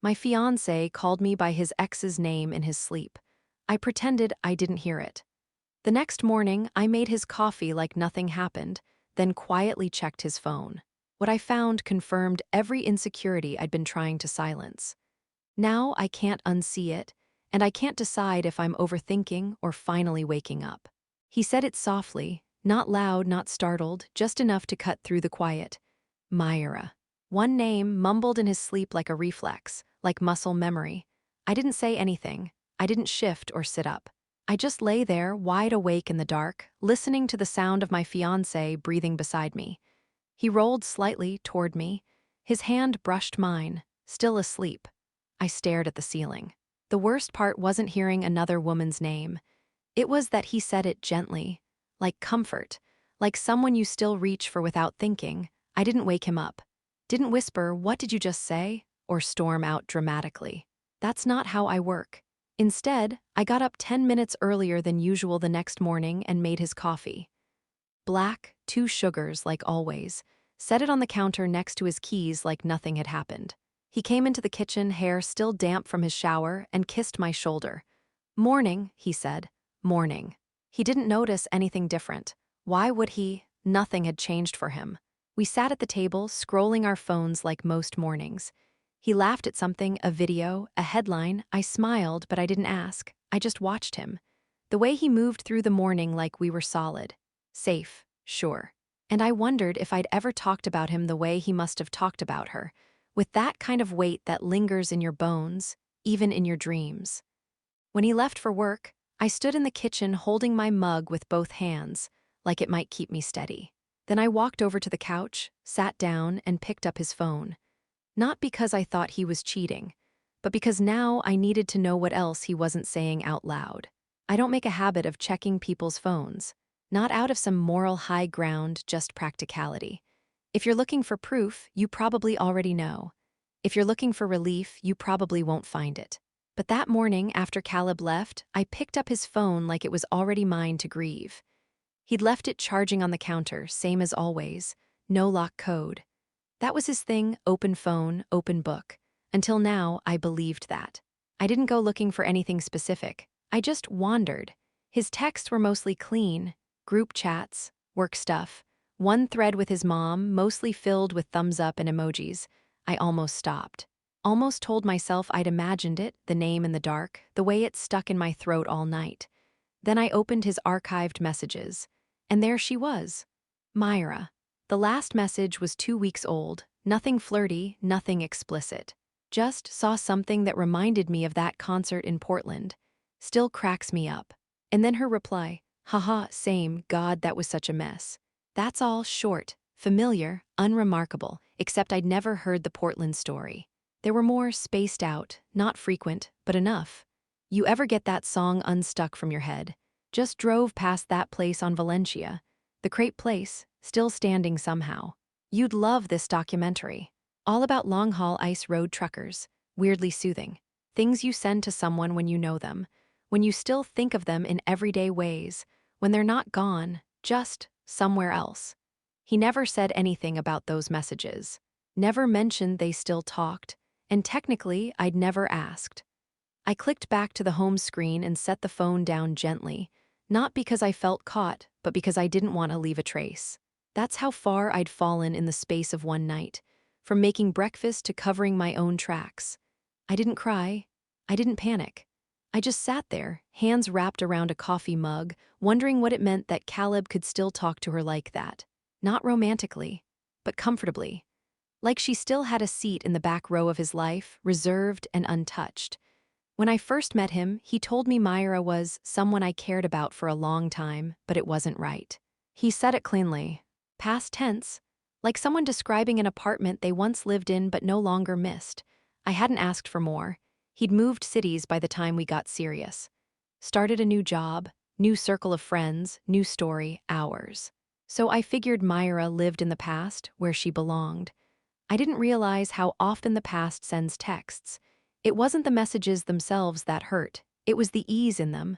My fiancé called me by his ex's name in his sleep. I pretended I didn't hear it. The next morning, I made his coffee like nothing happened, then quietly checked his phone. What I found confirmed every insecurity I'd been trying to silence. Now I can't unsee it, and I can't decide if I'm overthinking or finally waking up. He said it softly, not loud, not startled, just enough to cut through the quiet. Myra. One name mumbled in his sleep like a reflex, like muscle memory. I didn't say anything. I didn't shift or sit up. I just lay there, wide awake in the dark, listening to the sound of my fiancé breathing beside me. He rolled slightly toward me. His hand brushed mine, still asleep. I stared at the ceiling. The worst part wasn't hearing another woman's name. It was that he said it gently, like comfort, like someone you still reach for without thinking. I didn't wake him up. Didn't whisper, "What did you just say?" or storm out dramatically. That's not how I work. Instead, I got up 10 minutes earlier than usual the next morning and made his coffee. Black, 2 sugars like always, set it on the counter next to his keys like nothing had happened. He came into the kitchen, hair still damp from his shower, and kissed my shoulder. "Morning," he said. "Morning." He didn't notice anything different. Why would he? Nothing had changed for him. We sat at the table, scrolling our phones like most mornings. He laughed at something, a video, a headline. I smiled, but I didn't ask. I just watched him. The way he moved through the morning like we were solid. Safe, sure. And I wondered if I'd ever talked about him the way he must have talked about her, with that kind of weight that lingers in your bones, even in your dreams. When he left for work, I stood in the kitchen holding my mug with both hands, like it might keep me steady. Then I walked over to the couch, sat down, and picked up his phone. Not because I thought he was cheating, but because now I needed to know what else he wasn't saying out loud. I don't make a habit of checking people's phones. Not out of some moral high ground, just practicality. If you're looking for proof, you probably already know. If you're looking for relief, you probably won't find it. But that morning, after Caleb left, I picked up his phone like it was already mine to grieve. He'd left it charging on the counter, same as always. No lock code. That was his thing, open phone, open book. Until now, I believed that. I didn't go looking for anything specific. I just wandered. His texts were mostly clean. Group chats, work stuff. One thread with his mom, mostly filled with thumbs up and emojis. I almost stopped. Almost told myself I'd imagined it, the name in the dark, the way it stuck in my throat all night. Then I opened his archived messages. And there she was. Myra. The last message was 2 weeks old, nothing flirty, nothing explicit. Just saw something that reminded me of that concert in Portland. Still cracks me up. And then her reply, "Haha, same, God, that was such a mess." That's all short, familiar, unremarkable, except I'd never heard the Portland story. There were more spaced out, not frequent, but enough. You ever get that song unstuck from your head? Just drove past that place on Valencia. The Crepe Place, still standing somehow. You'd love this documentary. All about long-haul ice road truckers. Weirdly soothing. Things you send to someone when you know them. When you still think of them in everyday ways. When they're not gone, just somewhere else. He never said anything about those messages. Never mentioned they still talked. And technically, I'd never asked. I clicked back to the home screen and set the phone down gently. Not because I felt caught, but because I didn't want to leave a trace. That's how far I'd fallen in the space of one night, from making breakfast to covering my own tracks. I didn't cry. I didn't panic. I just sat there, hands wrapped around a coffee mug, wondering what it meant that Caleb could still talk to her like that. Not romantically, but comfortably. Like she still had a seat in the back row of his life, reserved and untouched. When I first met him, he told me Myra was someone I cared about for a long time, but it wasn't right. He said it cleanly. Past tense. Like someone describing an apartment they once lived in but no longer missed. I hadn't asked for more. He'd moved cities by the time we got serious. Started a new job, new circle of friends, new story, ours. So I figured Myra lived in the past, where she belonged. I didn't realize how often the past sends texts. It wasn't the messages themselves that hurt. It was the ease in them.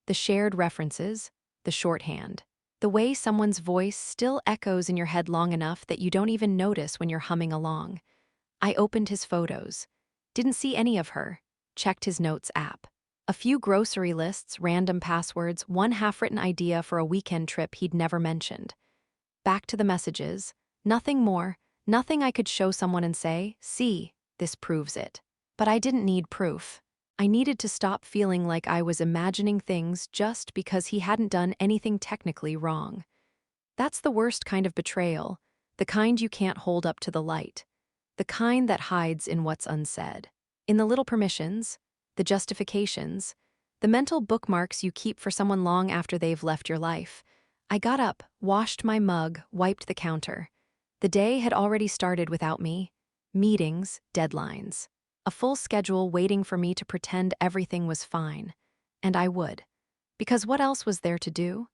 The shared references, the shorthand. The way someone's voice still echoes in your head long enough that you don't even notice when you're humming along. I opened his photos. Didn't see any of her. Checked his notes app. A few grocery lists, random passwords, one half-written idea for a weekend trip he'd never mentioned. Back to the messages. Nothing more, nothing I could show someone and say, "See, this proves it." But I didn't need proof. I needed to stop feeling like I was imagining things just because he hadn't done anything technically wrong. That's the worst kind of betrayal, the kind you can't hold up to the light, the kind that hides in what's unsaid. In the little permissions, the justifications, the mental bookmarks you keep for someone long after they've left your life. I got up, washed my mug, wiped the counter. The day had already started without me. Meetings, deadlines. A full schedule waiting for me to pretend everything was fine. And I would. Because what else was there to do?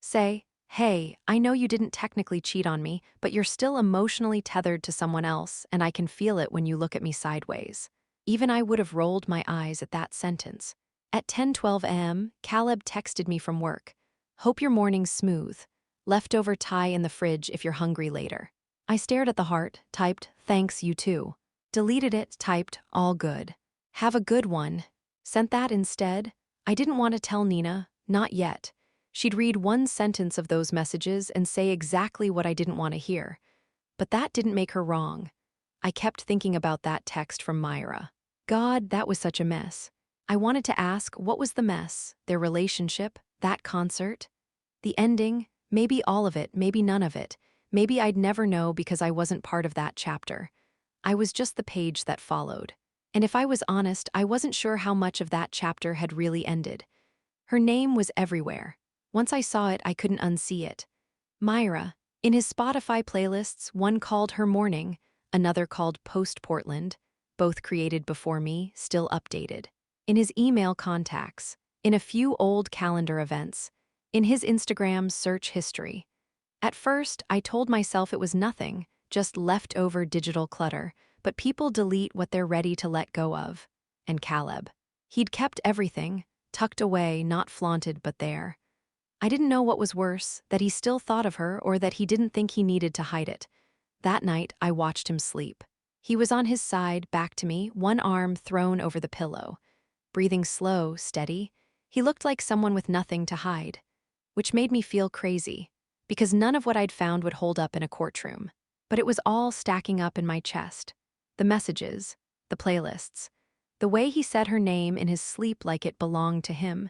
Say, "Hey, I know you didn't technically cheat on me, but you're still emotionally tethered to someone else, and I can feel it when you look at me sideways." Even I would have rolled my eyes at that sentence. At 10:12 a.m., Caleb texted me from work. "Hope your morning's smooth. Leftover Thai in the fridge if you're hungry later." I stared at the heart, typed, "Thanks, you too." Deleted it, typed, "All good. Have a good one." Sent that instead. I didn't want to tell Nina, not yet. She'd read one sentence of those messages and say exactly what I didn't want to hear. But that didn't make her wrong. I kept thinking about that text from Myra. God, that was such a mess. I wanted to ask, what was the mess? Their relationship? That concert? The ending? Maybe all of it, maybe none of it. Maybe I'd never know because I wasn't part of that chapter. I was just the page that followed. And if I was honest, I wasn't sure how much of that chapter had really ended. Her name was everywhere. Once I saw it, I couldn't unsee it. Myra. In his Spotify playlists, one called Her Morning, another called Post Portland, both created before me, still updated. In his email contacts, in a few old calendar events, in his Instagram search history. At first, I told myself it was nothing, just leftover digital clutter, but people delete what they're ready to let go of. And Caleb. He'd kept everything, tucked away, not flaunted but there. I didn't know what was worse, that he still thought of her or that he didn't think he needed to hide it. That night, I watched him sleep. He was on his side, back to me, one arm thrown over the pillow. Breathing slow, steady. He looked like someone with nothing to hide. Which made me feel crazy, because none of what I'd found would hold up in a courtroom. But it was all stacking up in my chest. The messages, the playlists, the way he said her name in his sleep like it belonged to him.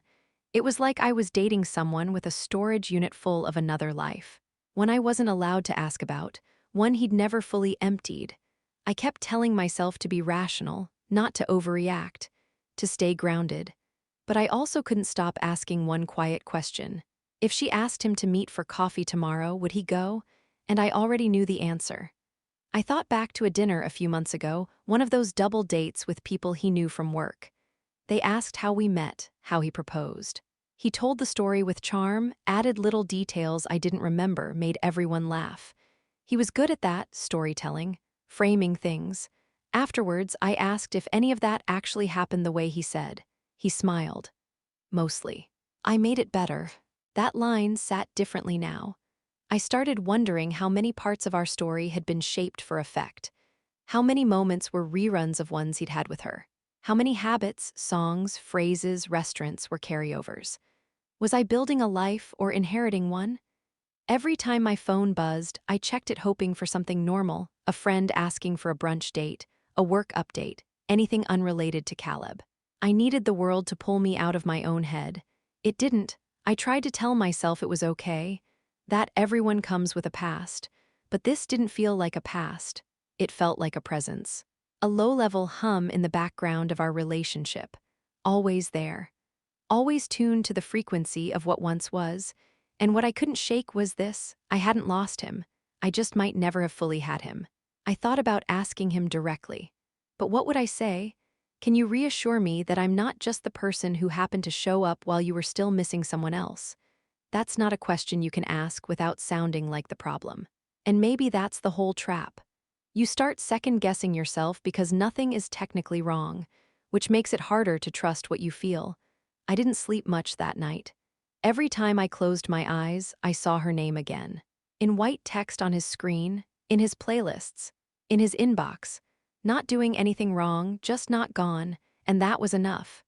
It was like I was dating someone with a storage unit full of another life. One I wasn't allowed to ask about, one he'd never fully emptied. I kept telling myself to be rational, not to overreact, to stay grounded. But I also couldn't stop asking one quiet question. If she asked him to meet for coffee tomorrow, would he go? And I already knew the answer. I thought back to a dinner a few months ago, one of those double dates with people he knew from work. They asked how we met, how he proposed. He told the story with charm, added little details I didn't remember, made everyone laugh. He was good at that, storytelling, framing things. Afterwards, I asked if any of that actually happened the way he said. He smiled. Mostly. I made it better. That line sat differently now. I started wondering how many parts of our story had been shaped for effect. How many moments were reruns of ones he'd had with her. How many habits, songs, phrases, restaurants were carryovers. Was I building a life or inheriting one? Every time my phone buzzed, I checked it hoping for something normal, a friend asking for a brunch date, a work update, anything unrelated to Caleb. I needed the world to pull me out of my own head. It didn't. I tried to tell myself it was okay, that everyone comes with a past, but this didn't feel like a past. It felt like a presence. A low-level hum in the background of our relationship. Always there. Always tuned to the frequency of what once was. And what I couldn't shake was this: I hadn't lost him. I just might never have fully had him. I thought about asking him directly. But what would I say? Can you reassure me that I'm not just the person who happened to show up while you were still missing someone else? That's not a question you can ask without sounding like the problem. And maybe that's the whole trap. You start second-guessing yourself because nothing is technically wrong, which makes it harder to trust what you feel. I didn't sleep much that night. Every time I closed my eyes, I saw her name again. In white text on his screen, in his playlists, in his inbox. Not doing anything wrong, just not gone, and that was enough.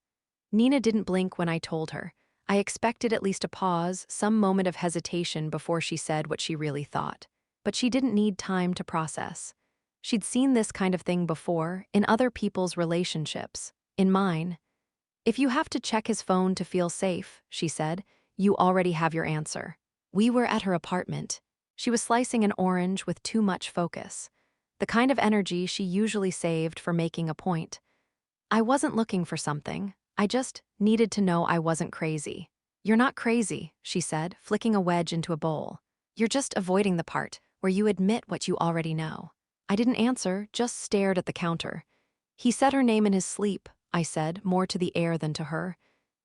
Nina didn't blink when I told her. I expected at least a pause, some moment of hesitation before she said what she really thought. But she didn't need time to process. She'd seen this kind of thing before, in other people's relationships. In mine. If you have to check his phone to feel safe, she said, you already have your answer. We were at her apartment. She was slicing an orange with too much focus. The kind of energy she usually saved for making a point. I wasn't looking for something. I just needed to know I wasn't crazy. You're not crazy, she said, flicking a wedge into a bowl. You're just avoiding the part where you admit what you already know. I didn't answer, just stared at the counter. He said her name in his sleep, I said, more to the air than to her.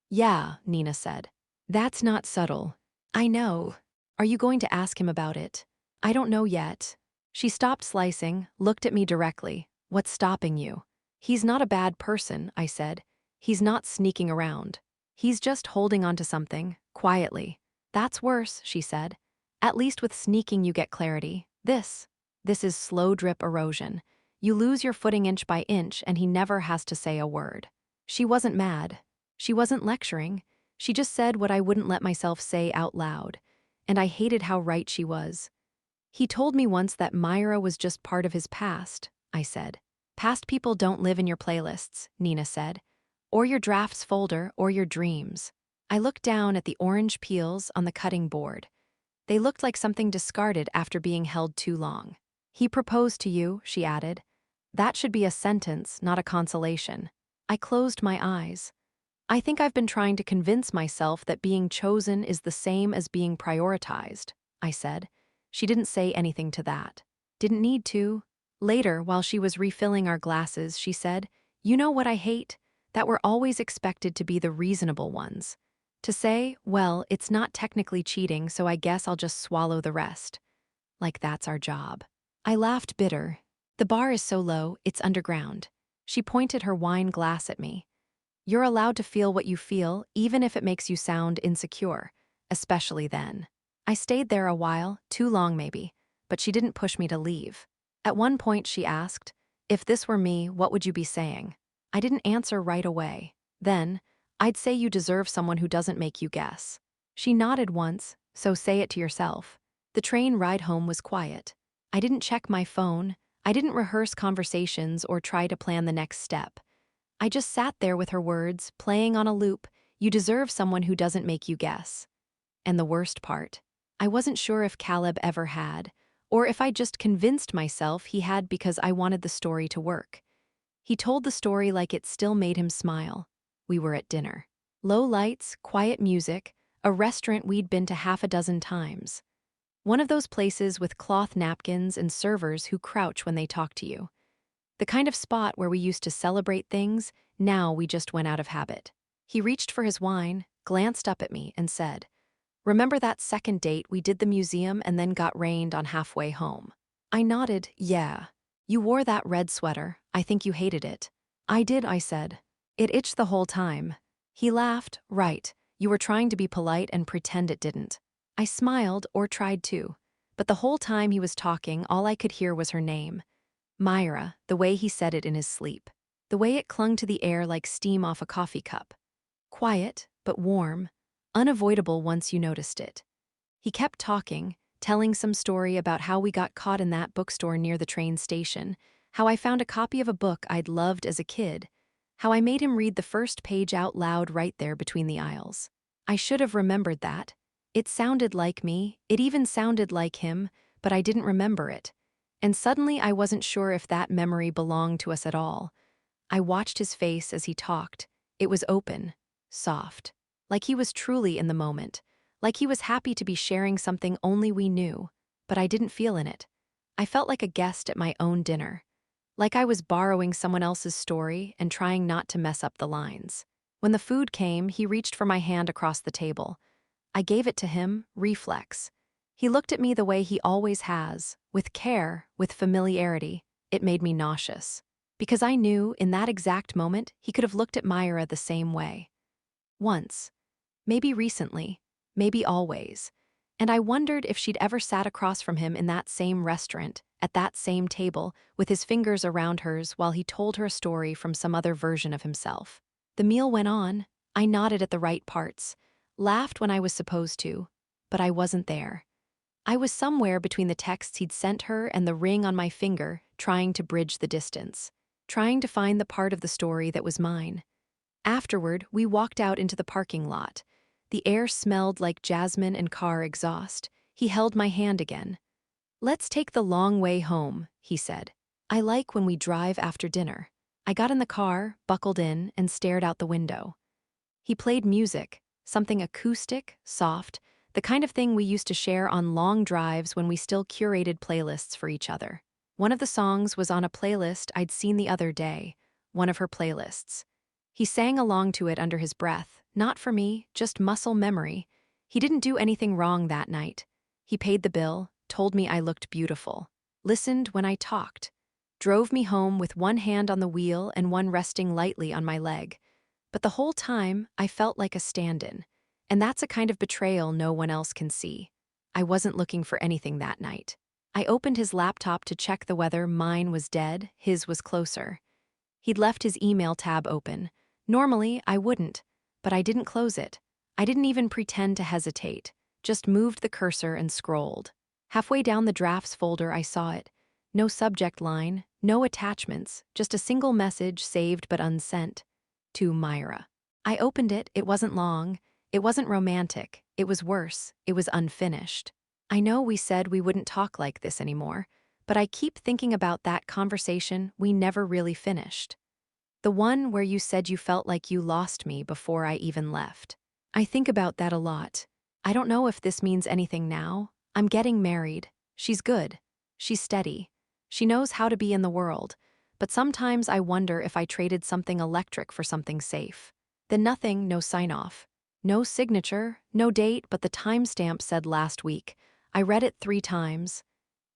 Yeah, Nina said. That's not subtle. I know. Are you going to ask him about it? I don't know yet. She stopped slicing, looked at me directly. What's stopping you? He's not a bad person, I said. He's not sneaking around. He's just holding on to something, quietly. That's worse, she said. At least with sneaking you get clarity. This is slow drip erosion. You lose your footing inch by inch and he never has to say a word. She wasn't mad. She wasn't lecturing. She just said what I wouldn't let myself say out loud. And I hated how right she was. He told me once that Myra was just part of his past, I said. Past people don't live in your playlists, Nina said. Or your drafts folder, or your dreams. I looked down at the orange peels on the cutting board. They looked like something discarded after being held too long. He proposed to you, she added. That should be a sentence, not a consolation. I closed my eyes. I think I've been trying to convince myself that being chosen is the same as being prioritized, I said. She didn't say anything to that. Didn't need to. Later, while she was refilling our glasses, she said, You know what I hate? That we're always expected to be the reasonable ones. To say, well, it's not technically cheating, so I guess I'll just swallow the rest. Like that's our job. I laughed bitter. The bar is so low, it's underground. She pointed her wine glass at me. You're allowed to feel what you feel, even if it makes you sound insecure, especially then. I stayed there a while, too long maybe, but she didn't push me to leave. At one point she asked, if this were me, what would you be saying? I didn't answer right away. Then, I'd say you deserve someone who doesn't make you guess. She nodded once, so say it to yourself. The train ride home was quiet. I didn't check my phone, I didn't rehearse conversations or try to plan the next step. I just sat there with her words, playing on a loop, you deserve someone who doesn't make you guess. And the worst part, I wasn't sure if Caleb ever had, or if I just convinced myself he had because I wanted the story to work. He told the story like it still made him smile. We were at dinner. Low lights, quiet music, a restaurant we'd been to half a dozen times. One of those places with cloth napkins and servers who crouch when they talk to you. The kind of spot where we used to celebrate things, now we just went out of habit. He reached for his wine, glanced up at me, and said, Remember that second date we did the museum and then got rained on halfway home? I nodded, yeah. You wore that red sweater, I think you hated it. I did, I said. It itched the whole time. He laughed, right, you were trying to be polite and pretend it didn't. I smiled, or tried to. But the whole time he was talking, all I could hear was her name. Myra, the way he said it in his sleep. The way it clung to the air like steam off a coffee cup. Quiet, but warm. Unavoidable once you noticed it. He kept talking, telling some story about how we got caught in that bookstore near the train station, how I found a copy of a book I'd loved as a kid, how I made him read the first page out loud right there between the aisles. I should have remembered that. It sounded like me, it even sounded like him, but I didn't remember it. And suddenly I wasn't sure if that memory belonged to us at all. I watched his face as he talked. It was open, soft, like he was truly in the moment, like he was happy to be sharing something only we knew, but I didn't feel in it. I felt like a guest at my own dinner, like I was borrowing someone else's story and trying not to mess up the lines. When the food came, he reached for my hand across the table. I gave it to him, reflex. He looked at me the way he always has, with care, with familiarity. It made me nauseous. Because I knew, in that exact moment, he could have looked at Myra the same way. Once. Maybe recently. Maybe always. And I wondered if she'd ever sat across from him in that same restaurant, at that same table, with his fingers around hers while he told her a story from some other version of himself. The meal went on. I nodded at the right parts, laughed when I was supposed to, but I wasn't there. I was somewhere between the texts he'd sent her and the ring on my finger, trying to bridge the distance, trying to find the part of the story that was mine. Afterward, we walked out into the parking lot. The air smelled like jasmine and car exhaust. He held my hand again. "Let's take the long way home," he said. "I like when we drive after dinner." I got in the car, buckled in, and stared out the window. He played music, something acoustic, soft, the kind of thing we used to share on long drives when we still curated playlists for each other. One of the songs was on a playlist I'd seen the other day, one of her playlists. He sang along to it under his breath, not for me, just muscle memory. He didn't do anything wrong that night. He paid the bill, told me I looked beautiful, listened when I talked, drove me home with one hand on the wheel and one resting lightly on my leg. But the whole time, I felt like a stand-in. And that's a kind of betrayal no one else can see. I wasn't looking for anything that night. I opened his laptop to check the weather. Mine was dead, his was closer. He'd left his email tab open. Normally, I wouldn't, but I didn't close it. I didn't even pretend to hesitate, just moved the cursor and scrolled. Halfway down the drafts folder, I saw it. No subject line, no attachments, just a single message saved but unsent. To Myra. I opened it. It wasn't long. It wasn't romantic. It was worse. It was unfinished. I know we said we wouldn't talk like this anymore, but I keep thinking about that conversation we never really finished. The one where you said you felt like you lost me before I even left. I think about that a lot. I don't know if this means anything now. I'm getting married. She's good. She's steady. She knows how to be in the world. But sometimes I wonder if I traded something electric for something safe. Then nothing, no sign-off. No signature, no date, but the timestamp said last week. I read it 3 times.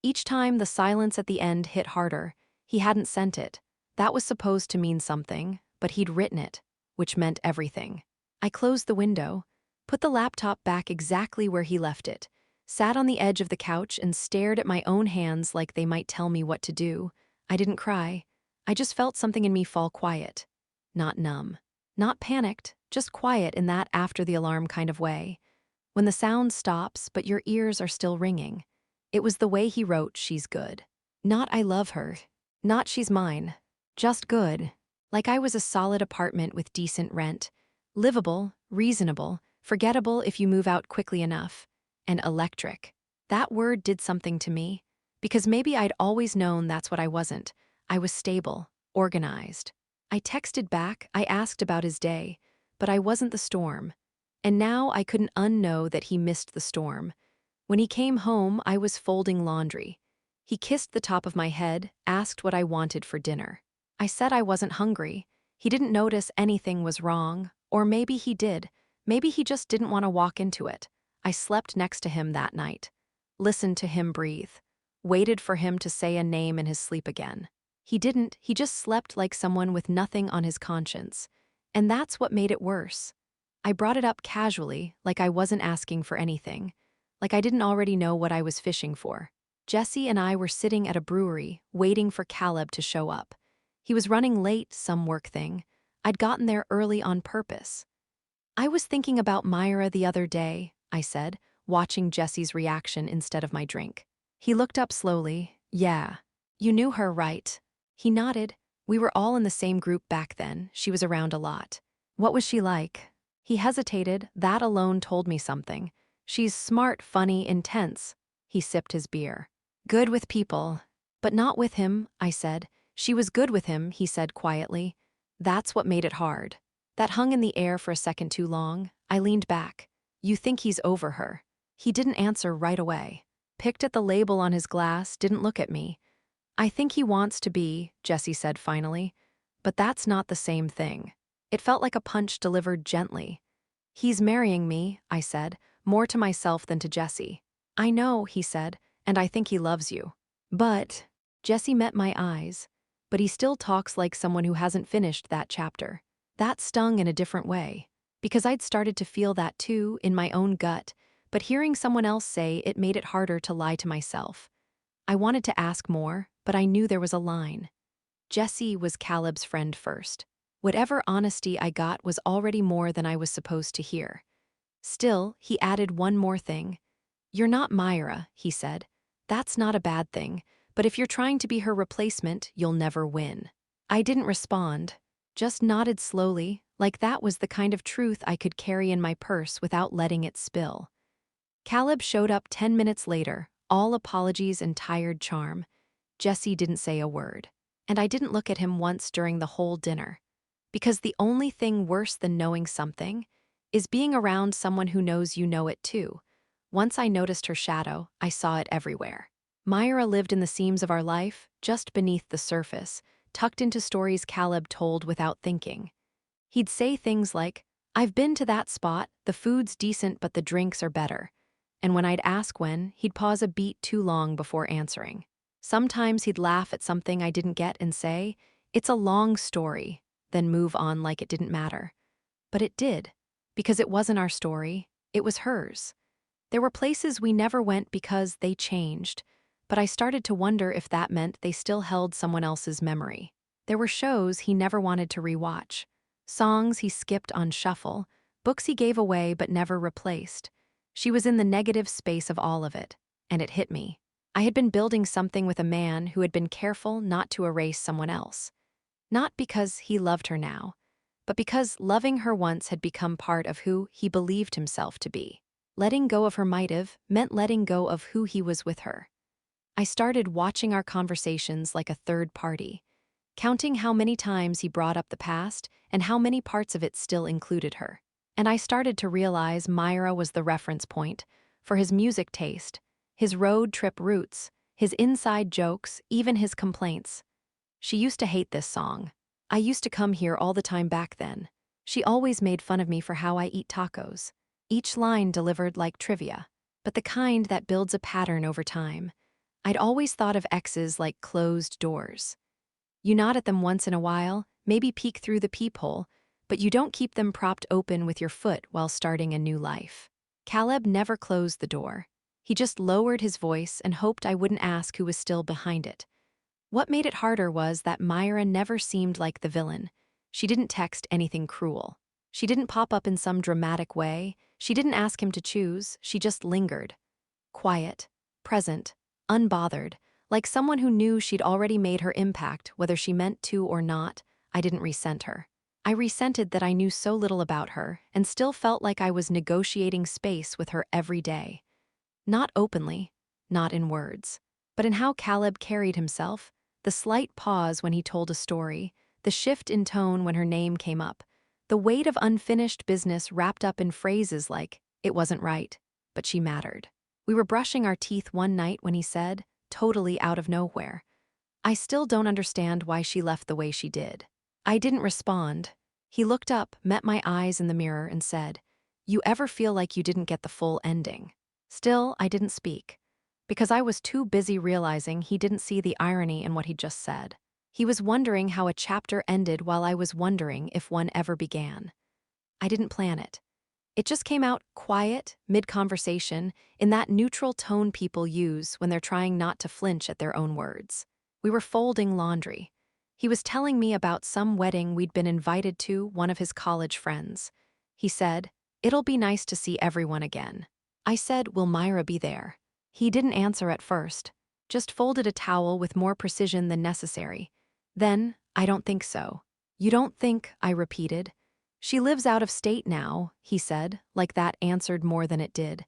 Each time the silence at the end hit harder. He hadn't sent it. That was supposed to mean something, but he'd written it, which meant everything. I closed the window, put the laptop back exactly where he left it, sat on the edge of the couch and stared at my own hands like they might tell me what to do. I didn't cry. I just felt something in me fall quiet. Not numb. Not panicked, just quiet in that after the alarm kind of way. When the sound stops, but your ears are still ringing. It was the way he wrote, "She's good." Not "I love her." Not "she's mine." Just good. Like I was a solid apartment with decent rent. Livable, reasonable, forgettable if you move out quickly enough. And electric. That word did something to me. Because maybe I'd always known that's what I wasn't. I was stable, organized. I texted back, I asked about his day, but I wasn't the storm. And now I couldn't unknow that he missed the storm. When he came home, I was folding laundry. He kissed the top of my head, asked what I wanted for dinner. I said I wasn't hungry. He didn't notice anything was wrong, or maybe he did. Maybe he just didn't want to walk into it. I slept next to him that night. Listened to him breathe. Waited for him to say a name in his sleep again. He didn't, he just slept like someone with nothing on his conscience. And that's what made it worse. I brought it up casually, like I wasn't asking for anything. Like I didn't already know what I was fishing for. Jesse and I were sitting at a brewery, waiting for Caleb to show up. He was running late, some work thing. I'd gotten there early on purpose. "I was thinking about Myra the other day," I said, watching Jesse's reaction instead of my drink. He looked up slowly. "Yeah. You knew her, right?" He nodded. We were all in the same group back then. She was around a lot. "What was she like?" He hesitated. That alone told me something. "She's smart, funny, intense." He sipped his beer. "Good with people." "But not with him," I said. "She was good with him," he said quietly. That's what made it hard. That hung in the air for a second too long. I leaned back. "You think he's over her?" He didn't answer right away. Picked at the label on his glass, didn't look at me. "I think he wants to be," Jesse said finally. "But that's not the same thing." It felt like a punch delivered gently. "He's marrying me," I said, more to myself than to Jesse. "I know," he said, "and I think he loves you." But Jesse met my eyes. "But he still talks like someone who hasn't finished that chapter." That stung in a different way. Because I'd started to feel that too, in my own gut, but hearing someone else say it made it harder to lie to myself. I wanted to ask more, but I knew there was a line. Jesse was Caleb's friend first. Whatever honesty I got was already more than I was supposed to hear. Still, he added one more thing. "You're not Myra," he said. "That's not a bad thing, but if you're trying to be her replacement, you'll never win." I didn't respond, just nodded slowly, like that was the kind of truth I could carry in my purse without letting it spill. Caleb showed up 10 minutes later, all apologies and tired charm. Jesse didn't say a word, and I didn't look at him once during the whole dinner. Because the only thing worse than knowing something is being around someone who knows you know it too. Once I noticed her shadow, I saw it everywhere. Myra lived in the seams of our life, just beneath the surface, tucked into stories Caleb told without thinking. He'd say things like, "I've been to that spot, the food's decent but the drinks are better." And when I'd ask when, he'd pause a beat too long before answering. Sometimes he'd laugh at something I didn't get and say, "It's a long story," then move on like it didn't matter. But it did, because it wasn't our story, it was hers. There were places we never went because they changed, but I started to wonder if that meant they still held someone else's memory. There were shows he never wanted to rewatch, songs he skipped on shuffle, books he gave away but never replaced. She was in the negative space of all of it, and it hit me. I had been building something with a man who had been careful not to erase someone else. Not because he loved her now, but because loving her once had become part of who he believed himself to be. Letting go of her might have meant letting go of who he was with her. I started watching our conversations like a third party, counting how many times he brought up the past and how many parts of it still included her. And I started to realize Myra was the reference point for his music taste, his road trip roots, his inside jokes, even his complaints. She used to hate this song. I used to come here all the time back then. She always made fun of me for how I eat tacos. Each line delivered like trivia, but the kind that builds a pattern over time. I'd always thought of exes like closed doors. You nod at them once in a while, maybe peek through the peephole, but you don't keep them propped open with your foot while starting a new life. Caleb never closed the door. He just lowered his voice and hoped I wouldn't ask who was still behind it. What made it harder was that Myra never seemed like the villain. She didn't text anything cruel. She didn't pop up in some dramatic way. She didn't ask him to choose. She just lingered. Quiet, present, unbothered, like someone who knew she'd already made her impact, whether she meant to or not. I didn't resent her. I resented that I knew so little about her and still felt like I was negotiating space with her every day. Not openly, not in words, but in how Caleb carried himself, the slight pause when he told a story, the shift in tone when her name came up, the weight of unfinished business wrapped up in phrases like, "It wasn't right, but she mattered." We were brushing our teeth one night when he said, totally out of nowhere, "I still don't understand why she left the way she did." I didn't respond. He looked up, met my eyes in the mirror, and said, "You ever feel like you didn't get the full ending?" Still, I didn't speak, because I was too busy realizing he didn't see the irony in what he'd just said. He was wondering how a chapter ended while I was wondering if one ever began. I didn't plan it. It just came out quiet, mid-conversation, in that neutral tone people use when they're trying not to flinch at their own words. We were folding laundry. He was telling me about some wedding we'd been invited to, one of his college friends. He said, "It'll be nice to see everyone again." I said, "Will Myra be there?" He didn't answer at first, just folded a towel with more precision than necessary. Then, "I don't think so." "You don't think?" I repeated. "She lives out of state now," he said, like that answered more than it did.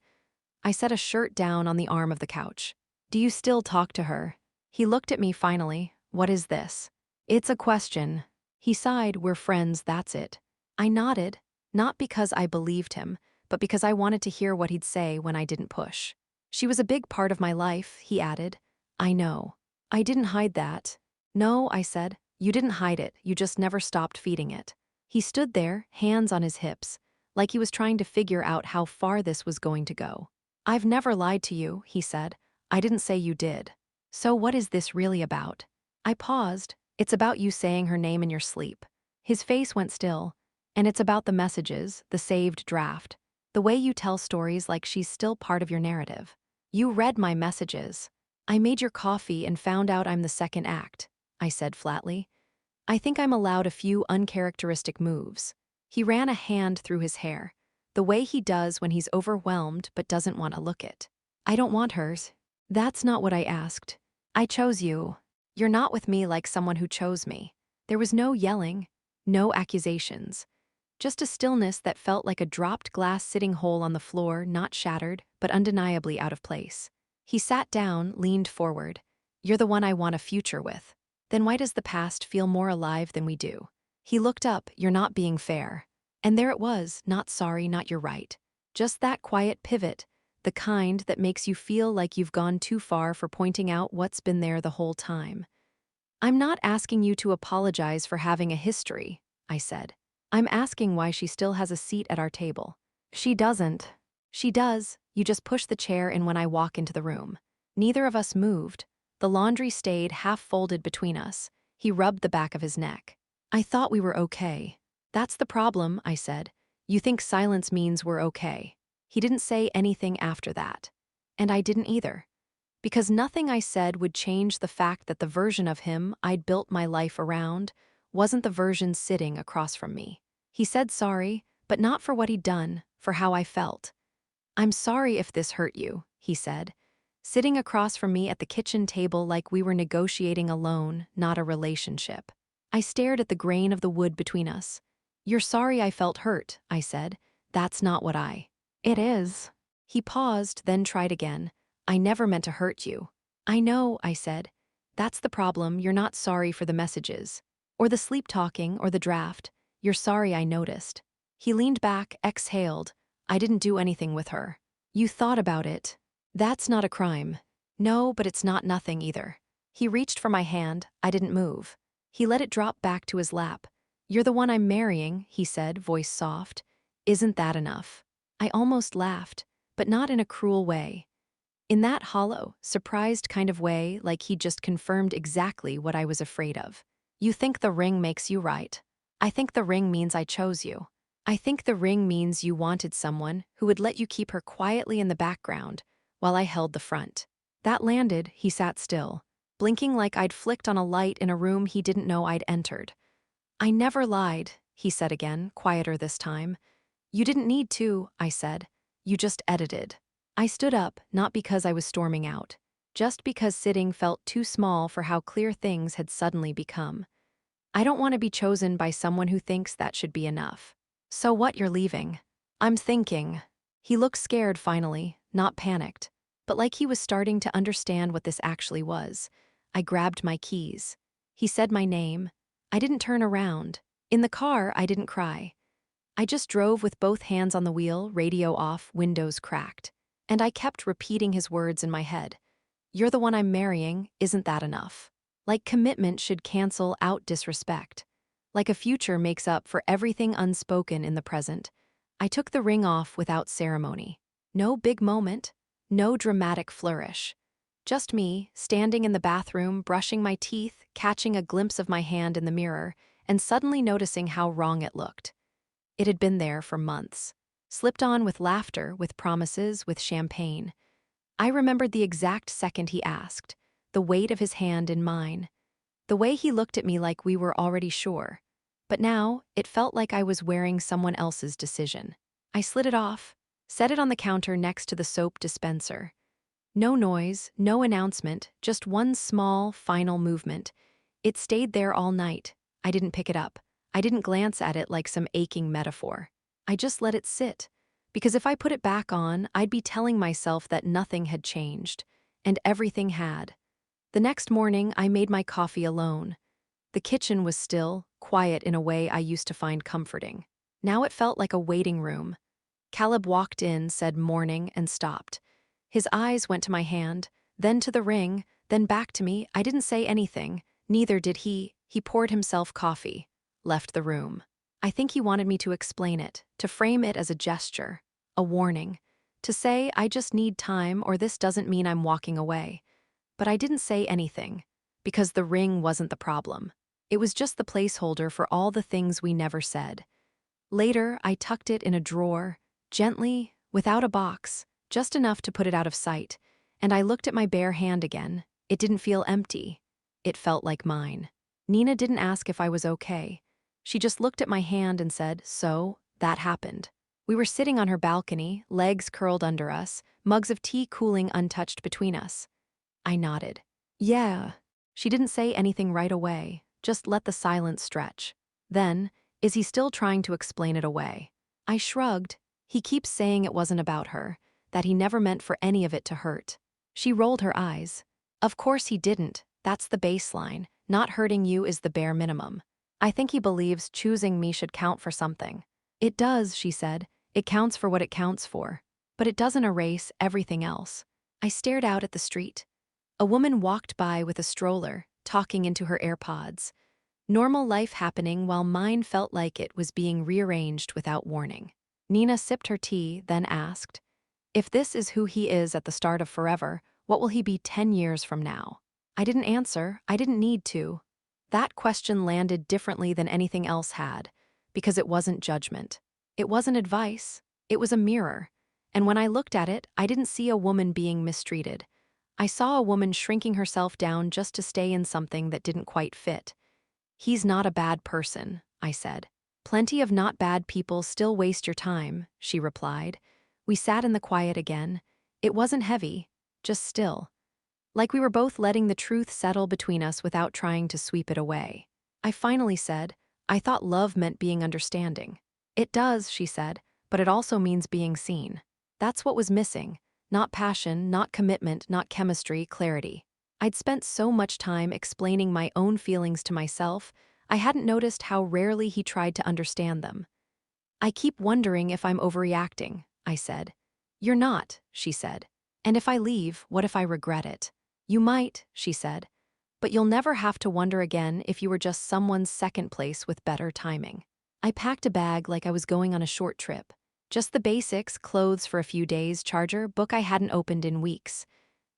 I set a shirt down on the arm of the couch. "Do you still talk to her?" He looked at me finally. "What is this?" "It's a question." He sighed. "We're friends, that's it." I nodded, not because I believed him, but because I wanted to hear what he'd say when I didn't push. "She was a big part of my life," he added. "I know. I didn't hide that." "No," I said. "You didn't hide it, you just never stopped feeding it." He stood there, hands on his hips, like he was trying to figure out how far this was going to go. "I've never lied to you," he said. "I didn't say you did. So what is this really about?" I paused. "It's about you saying her name in your sleep." His face went still. "And it's about the messages, the saved draft." The way you tell stories like she's still part of your narrative. You read my messages. I made your coffee and found out I'm the second act, I said flatly. I think I'm allowed a few uncharacteristic moves. He ran a hand through his hair, the way he does when he's overwhelmed but doesn't want to look it. I don't want hers. That's not what I asked. I chose you. You're not with me like someone who chose me. There was no yelling, no accusations. Just a stillness that felt like a dropped glass sitting whole on the floor, not shattered, but undeniably out of place. He sat down, leaned forward. You're the one I want a future with. Then why does the past feel more alive than we do? He looked up, you're not being fair. And there it was, not sorry, not you're right. Just that quiet pivot, the kind that makes you feel like you've gone too far for pointing out what's been there the whole time. I'm not asking you to apologize for having a history, I said. I'm asking why she still has a seat at our table. She doesn't. She does, you just push the chair in when I walk into the room. Neither of us moved. The laundry stayed half-folded between us. He rubbed the back of his neck. I thought we were okay. That's the problem, I said. You think silence means we're okay. He didn't say anything after that. And I didn't either. Because nothing I said would change the fact that the version of him I'd built my life around wasn't the version sitting across from me. He said sorry, but not for what he'd done, for how I felt. I'm sorry if this hurt you, he said, sitting across from me at the kitchen table like we were negotiating a loan, not a relationship. I stared at the grain of the wood between us. You're sorry I felt hurt, I said. That's not what I. It is. He paused, then tried again. I never meant to hurt you. I know, I said. That's the problem, you're not sorry for the messages. Or the sleep talking, or the draft. You're sorry I noticed. He leaned back, exhaled. I didn't do anything with her. You thought about it. That's not a crime. No, but it's not nothing either. He reached for my hand, I didn't move. He let it drop back to his lap. You're the one I'm marrying, he said, voice soft. Isn't that enough? I almost laughed, but not in a cruel way. In that hollow, surprised kind of way, like he'd just confirmed exactly what I was afraid of. You think the ring makes you right. I think the ring means I chose you. I think the ring means you wanted someone who would let you keep her quietly in the background while I held the front. That landed, he sat still, blinking like I'd flicked on a light in a room he didn't know I'd entered. I never lied, he said again, quieter this time. You didn't need to, I said. You just edited. I stood up, not because I was storming out, just because sitting felt too small for how clear things had suddenly become. I don't want to be chosen by someone who thinks that should be enough. So what, you're leaving? I'm thinking. He looked scared finally, not panicked, but like he was starting to understand what this actually was. I grabbed my keys. He said my name. I didn't turn around. In the car, I didn't cry. I just drove with both hands on the wheel, radio off, windows cracked. And I kept repeating his words in my head. You're the one I'm marrying, isn't that enough? Like commitment should cancel out disrespect. Like a future makes up for everything unspoken in the present. I took the ring off without ceremony. No big moment, no dramatic flourish. Just me, standing in the bathroom, brushing my teeth, catching a glimpse of my hand in the mirror, and suddenly noticing how wrong it looked. It had been there for months. Slipped on with laughter, with promises, with champagne. I remembered the exact second he asked, the weight of his hand in mine, the way he looked at me like we were already sure. But now, it felt like I was wearing someone else's decision. I slid it off, set it on the counter next to the soap dispenser. No noise, no announcement, just one small, final movement. It stayed there all night. I didn't pick it up. I didn't glance at it like some aching metaphor. I just let it sit. Because if I put it back on, I'd be telling myself that nothing had changed. And everything had. The next morning, I made my coffee alone. The kitchen was still, quiet in a way I used to find comforting. Now it felt like a waiting room. Caleb walked in, said morning, and stopped. His eyes went to my hand, then to the ring, then back to me. I didn't say anything, neither did he. He poured himself coffee, left the room. I think he wanted me to explain it, to frame it as a gesture, a warning, to say I just need time or this doesn't mean I'm walking away. But I didn't say anything, because the ring wasn't the problem. It was just the placeholder for all the things we never said. Later, I tucked it in a drawer, Gently, without a box, just enough to put it out of sight, and I looked at my bare hand again. It didn't feel empty. It felt like mine. Nina didn't ask if I was okay. She just looked at my hand and said, "So, that happened." We were sitting on her balcony, legs curled under us, mugs of tea cooling untouched between us. I nodded. "Yeah." She didn't say anything right away, just let the silence stretch. Then, "Is he still trying to explain it away?" I shrugged. "He keeps saying it wasn't about her, that he never meant for any of it to hurt." She rolled her eyes. "Of course he didn't. That's the baseline. Not hurting you is the bare minimum. I think he believes choosing me should count for something." "It does," she said. "It counts for what it counts for. But it doesn't erase everything else." I stared out at the street. A woman walked by with a stroller, talking into her AirPods. Normal life happening while mine felt like it was being rearranged without warning. Nina sipped her tea, then asked, "If this is who he is at the start of forever, what will he be 10 years from now?" I didn't answer. I didn't need to. That question landed differently than anything else had, because it wasn't judgment. It wasn't advice. It was a mirror. And when I looked at it, I didn't see a woman being mistreated. I saw a woman shrinking herself down just to stay in something that didn't quite fit. "He's not a bad person," I said. "Plenty of not bad people still waste your time," she replied. We sat in the quiet again. It wasn't heavy, just still. Like we were both letting the truth settle between us without trying to sweep it away. I finally said, "I thought love meant being understanding." "It does," she said, "but it also means being seen." That's what was missing. Not passion, not commitment, not chemistry, clarity. I'd spent so much time explaining my own feelings to myself, I hadn't noticed how rarely he tried to understand them. "I keep wondering if I'm overreacting," I said. "You're not," she said. "And if I leave, what if I regret it?" "You might," she said. "But you'll never have to wonder again if you were just someone's second place with better timing." I packed a bag like I was going on a short trip. Just the basics, clothes for a few days, charger, book I hadn't opened in weeks.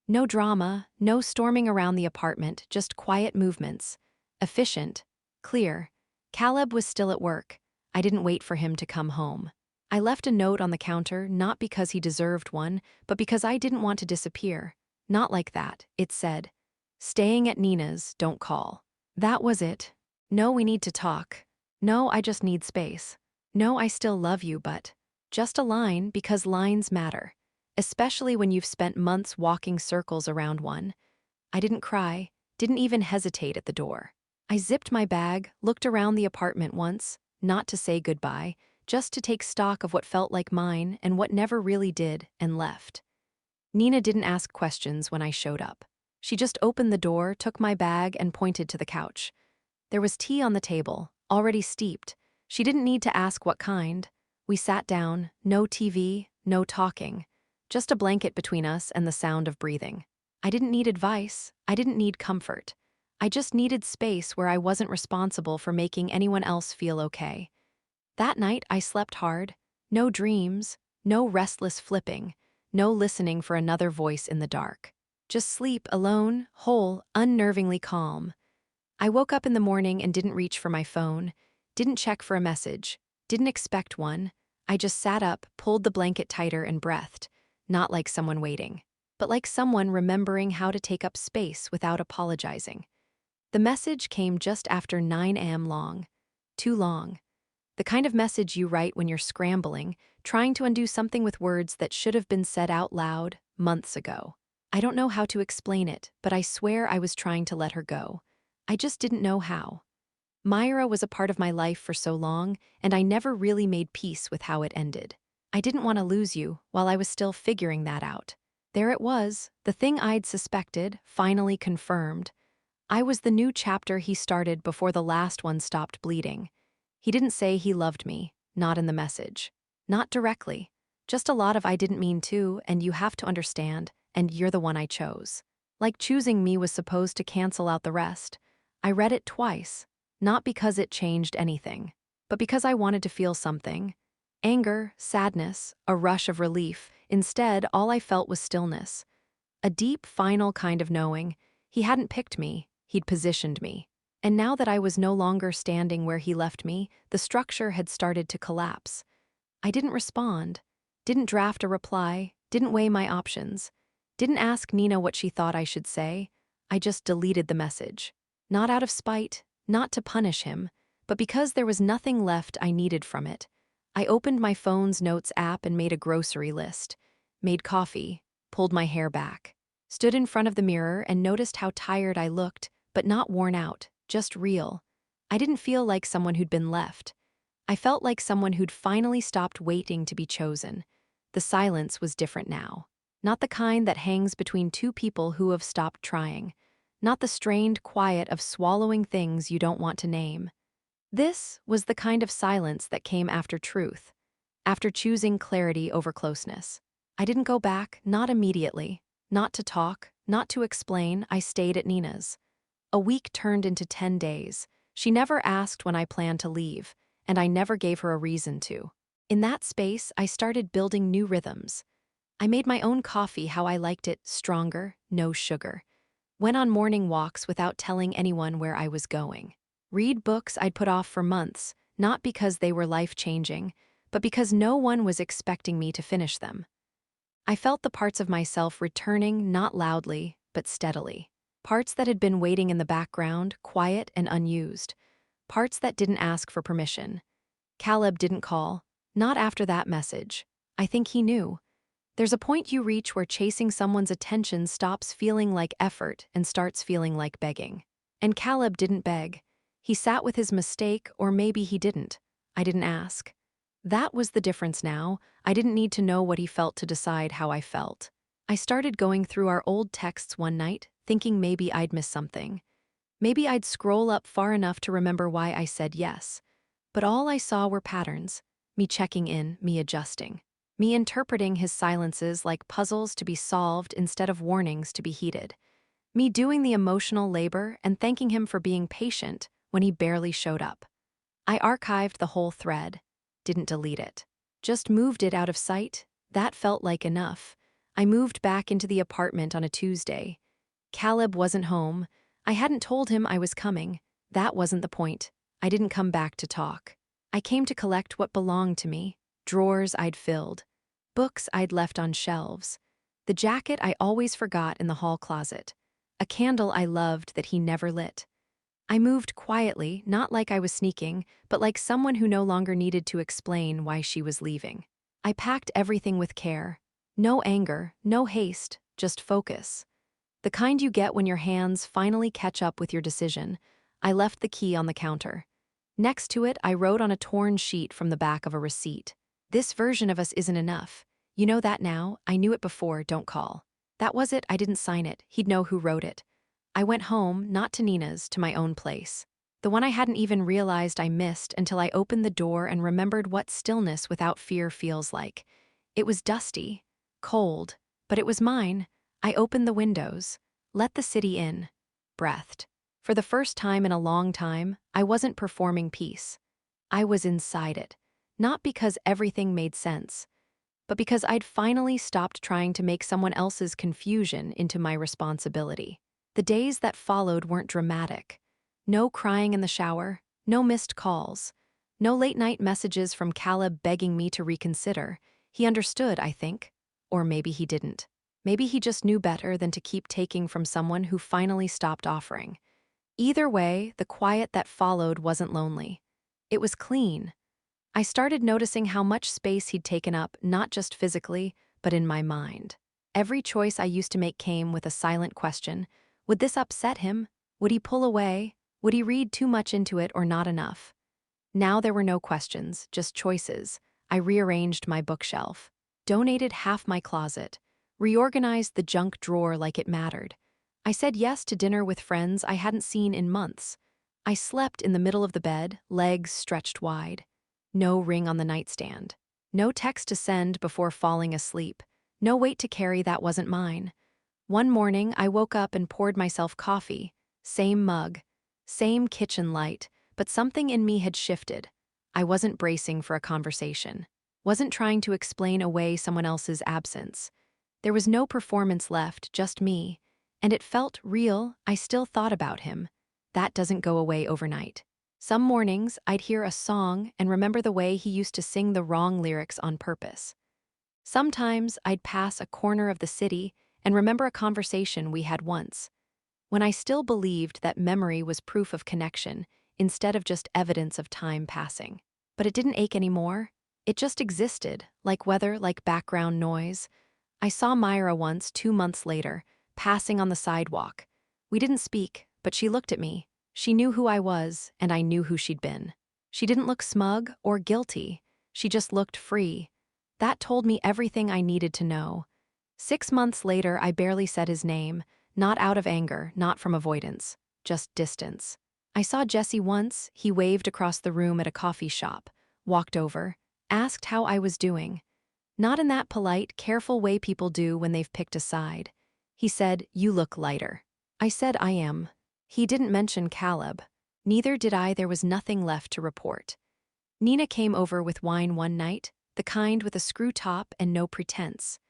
No drama, no storming around the apartment, just quiet movements. Efficient, clear. Caleb was still at work. I didn't wait for him to come home. I left a note on the counter, not because he deserved one, but because I didn't want to disappear. Not like that, it said. "Staying at Nina's, don't call." That was it. "No, we need to talk." "No, I just need space." "No, I still love you, but..." Just a line, because lines matter. Especially when you've spent months walking circles around one. I didn't cry, didn't even hesitate at the door. I zipped my bag, looked around the apartment once, not to say goodbye, just to take stock of what felt like mine and what never really did, and left. Nina didn't ask questions when I showed up. She just opened the door, took my bag, and pointed to the couch. There was tea on the table, already steeped. She didn't need to ask what kind. We sat down, no TV, no talking. Just a blanket between us and the sound of breathing. I didn't need advice. I didn't need comfort. I just needed space where I wasn't responsible for making anyone else feel okay. That night, I slept hard. No dreams, no restless flipping, no listening for another voice in the dark. Just sleep, alone, whole, unnervingly calm. I woke up in the morning and didn't reach for my phone, didn't check for a message, didn't expect one. I just sat up, pulled the blanket tighter and breathed, not like someone waiting, but like someone remembering how to take up space without apologizing. The message came just after 9 a.m. long. Too long. The kind of message you write when you're scrambling, trying to undo something with words that should have been said out loud months ago. I don't know how to explain it, but I swear I was trying to let her go. I just didn't know how. Myra was a part of my life for so long, and I never really made peace with how it ended. I didn't want to lose you while I was still figuring that out. There it was, the thing I'd suspected, finally confirmed. I was the new chapter he started before the last one stopped bleeding. He didn't say he loved me, not in the message. Not directly. Just a lot of "I didn't mean to," and "you have to understand," and "you're the one I chose." Like choosing me was supposed to cancel out the rest. I read it twice, not because it changed anything, but because I wanted to feel something. Anger, sadness, a rush of relief. Instead, all I felt was stillness. A deep, final kind of knowing. He hadn't picked me, he'd positioned me. And now that I was no longer standing where he left me, the structure had started to collapse. I didn't respond. Didn't draft a reply, didn't weigh my options, didn't ask Nina what she thought I should say. I just deleted the message. Not out of spite, not to punish him, but because there was nothing left I needed from it. I opened my phone's notes app and made a grocery list, made coffee, pulled my hair back, stood in front of the mirror and noticed how tired I looked, but not worn out, just real. I didn't feel like someone who'd been left. I felt like someone who'd finally stopped waiting to be chosen. The silence was different now. Not the kind that hangs between two people who have stopped trying. Not the strained quiet of swallowing things you don't want to name. This was the kind of silence that came after truth, after choosing clarity over closeness. I didn't go back, not immediately. Not to talk, not to explain, I stayed at Nina's. A week turned into 10 days. She never asked when I planned to leave, and I never gave her a reason to. In that space, I started building new rhythms. I made my own coffee how I liked it, stronger, no sugar. Went on morning walks without telling anyone where I was going. Read books I'd put off for months, not because they were life-changing, but because no one was expecting me to finish them. I felt the parts of myself returning not loudly, but steadily. Parts that had been waiting in the background, quiet and unused. Parts that didn't ask for permission. Caleb didn't call, not after that message. I think he knew. There's a point you reach where chasing someone's attention stops feeling like effort and starts feeling like begging. And Caleb didn't beg. He sat with his mistake, or maybe he didn't. I didn't ask. That was the difference now. I didn't need to know what he felt to decide how I felt. I started going through our old texts one night, thinking maybe I'd miss something. Maybe I'd scroll up far enough to remember why I said yes. But all I saw were patterns. Me checking in, me adjusting. Me interpreting his silences like puzzles to be solved instead of warnings to be heeded. Me doing the emotional labor and thanking him for being patient when he barely showed up. I archived the whole thread. Didn't delete it. Just moved it out of sight. That felt like enough. I moved back into the apartment on a Tuesday. Caleb wasn't home. I hadn't told him I was coming. That wasn't the point. I didn't come back to talk. I came to collect what belonged to me. Drawers I'd filled. Books I'd left on shelves. The jacket I always forgot in the hall closet. A candle I loved that he never lit. I moved quietly, not like I was sneaking, but like someone who no longer needed to explain why she was leaving. I packed everything with care. No anger, no haste, just focus. The kind you get when your hands finally catch up with your decision. I left the key on the counter. Next to it, I wrote on a torn sheet from the back of a receipt. This version of us isn't enough. You know that now, I knew it before, don't call. That was it, I didn't sign it, he'd know who wrote it. I went home, not to Nina's, to my own place. The one I hadn't even realized I missed until I opened the door and remembered what stillness without fear feels like. It was dusty, cold, but it was mine. I opened the windows, let the city in, breathed. For the first time in a long time, I wasn't performing peace. I was inside it, not because everything made sense, but because I'd finally stopped trying to make someone else's confusion into my responsibility. The days that followed weren't dramatic. No crying in the shower, no missed calls, no late-night messages from Caleb begging me to reconsider. He understood, I think. Or maybe he didn't. Maybe he just knew better than to keep taking from someone who finally stopped offering. Either way, the quiet that followed wasn't lonely. It was clean. I started noticing how much space he'd taken up, not just physically, but in my mind. Every choice I used to make came with a silent question. Would this upset him? Would he pull away? Would he read too much into it or not enough? Now there were no questions, just choices. I rearranged my bookshelf, donated half my closet, reorganized the junk drawer like it mattered. I said yes to dinner with friends I hadn't seen in months. I slept in the middle of the bed, legs stretched wide. No ring on the nightstand. No text to send before falling asleep. No weight to carry that wasn't mine. One morning, I woke up and poured myself coffee. Same mug, same kitchen light, but something in me had shifted. I wasn't bracing for a conversation. Wasn't trying to explain away someone else's absence. There was no performance left, just me. And it felt real. I still thought about him. That doesn't go away overnight. Some mornings, I'd hear a song and remember the way he used to sing the wrong lyrics on purpose. Sometimes I'd pass a corner of the city and remember a conversation we had once, when I still believed that memory was proof of connection instead of just evidence of time passing. But it didn't ache anymore. It just existed, like weather, like background noise. I saw Myra once, 2 months later, passing on the sidewalk. We didn't speak, but she looked at me. She knew who I was, and I knew who she'd been. She didn't look smug or guilty. She just looked free. That told me everything I needed to know. 6 months later, I barely said his name, not out of anger, not from avoidance, just distance. I saw Jesse once. He waved across the room at a coffee shop, walked over, asked how I was doing. Not in that polite, careful way people do when they've picked a side. He said, "You look lighter." I said, "I am." He didn't mention Caleb. Neither did I. There was nothing left to report. Nina came over with wine one night, the kind with a screw top and no pretense.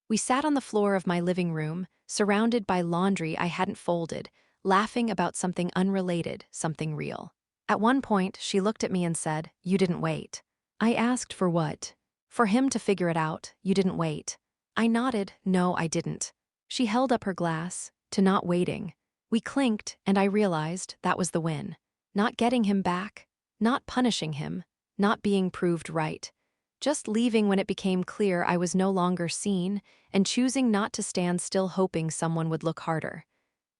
We sat on the floor of my living room, surrounded by laundry I hadn't folded, laughing about something unrelated, something real. At one point, she looked at me and said, "You didn't wait." I asked, "For what?" "For him to figure it out. You didn't wait." I nodded, "No, I didn't." She held up her glass, to not waiting. We clinked, and I realized that was the win. Not getting him back, not punishing him, not being proved right. Just leaving when it became clear I was no longer seen, and choosing not to stand still hoping someone would look harder.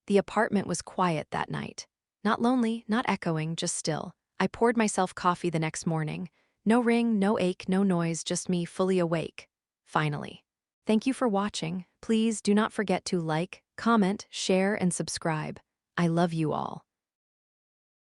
The apartment was quiet that night. Not lonely, not echoing, just still. I poured myself coffee the next morning. No ring, no ache, no noise, just me fully awake. Finally. Thank you for watching. Please do not forget to like, comment, share, and subscribe. I love you all.